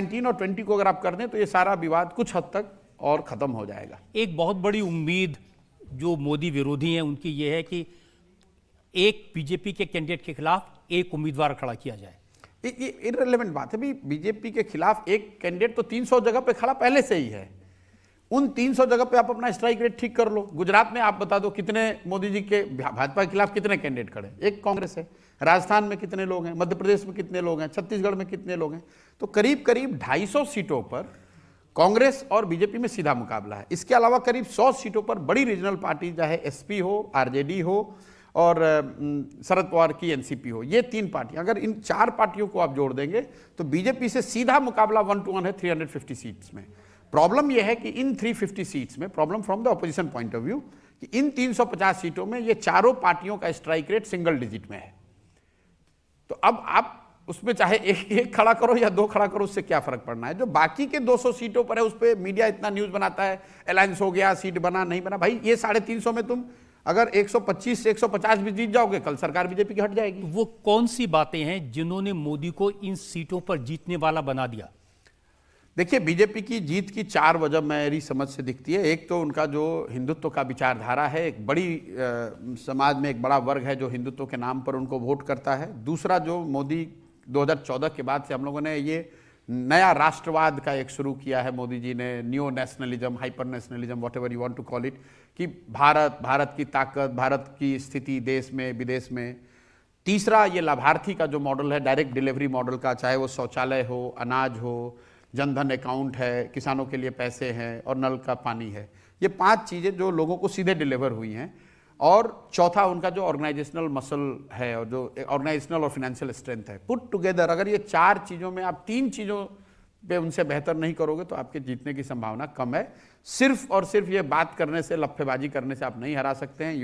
19 और 20 को अगर आप कर दें तो ये सारा विवाद कुछ हद तक और खत्म हो जाएगा। एक बहुत बड़ी उम्मीद जो मोदी विरोधी हैं उनकी ये है कि एक बीजेपी के कैंडिडेट के खिलाफ एक उम्मीदवार खड़ा किया जाए। ये इररिलेवेंट बात है भी, बीजेपी के खिलाफ एक कैंडिडेट तो 300 जगह पे खड़ा पहले से ही है। उन 300 जगह पे आप अपना स्ट्राइक रेट ठीक कर लो। गुजरात में आप बता दो कितने मोदी जी के भाजपा के खिलाफ कितने कैंडिडेट खड़े, एक कांग्रेस है। राजस्थान में कितने लोग हैं, मध्य प्रदेश में कितने लोग हैं, छत्तीसगढ़ में कितने लोग हैं। तो करीब करीब 250 सीटों पर कांग्रेस और बीजेपी में सीधा मुकाबला है। इसके अलावा करीब 100 सीटों पर बड़ी रीजनल पार्टी, चाहे एसपी हो, आरजेडी हो और शरद पवार की एनसीपी हो, ये 3 पार्टियां, अगर इन 4 पार्टियों को आप जोड़ देंगे तो बीजेपी से सीधा मुकाबला 1 to 1 है 350 सीट्स में। प्रॉब्लम यह है कि इन 350 सीट्स में, problem from the opposition point of view, कि इन 350 सीटों में ये चारों पार्टियों का स्ट्राइक रेट सिंगल डिजिट में है। तो अब आप उसमें चाहे एक खड़ा करो या 2 खड़ा करो, उससे क्या फर्क पड़ना है। जो बाकी के 200 सीटों पर है उस पर मीडिया इतना न्यूज बनाता है, अलायंस हो गया, सीट बना नहीं बना। भाई ये 350 में तुम अगर 125 से 150 भी जीत जाओगे, कल सरकार बीजेपी की हट जाएगी। वो कौन सी बातें हैं जिन्होंने मोदी को इन सीटों पर जीतने वाला बना दिया? देखिए, बीजेपी की जीत की 4 वजह मेरी समझ से दिखती है। एक तो उनका जो हिंदुत्व का विचारधारा है, एक बड़ी समाज में एक बड़ा वर्ग है जो हिंदुत्व के नाम पर उनको वोट करता है। दूसरा, जो मोदी 2014 के बाद से हम लोगों ने ये नया राष्ट्रवाद का एक शुरू किया है, मोदी जी ने neo nationalism, hyper nationalism, whatever you want to call it, कि भारत की ताकत, भारत की स्थिति देश में विदेश में। तीसरा, ये लाभार्थी का जो मॉडल है, डायरेक्ट डिलीवरी मॉडल का, चाहे वो शौचालय हो, अनाज हो, जनधन अकाउंट है, किसानों के लिए पैसे हैं और नल का पानी है। ये 5 चीज़ें जो लोगों को सीधे डिलीवर हुई हैं। और चौथा, उनका जो ऑर्गेनाइजेशनल मसल है और जो ऑर्गेनाइजेशनल और फाइनेंशियल स्ट्रेंथ है, पुट टुगेदर अगर ये 4 चीज़ों में आप 3 चीज़ों पे उनसे बेहतर नहीं करोगे तो आपके जीतने की संभावना कम है। सिर्फ और सिर्फ ये बात करने से, लफ्फेबाजी करने से आप नहीं हरा सकते हैं।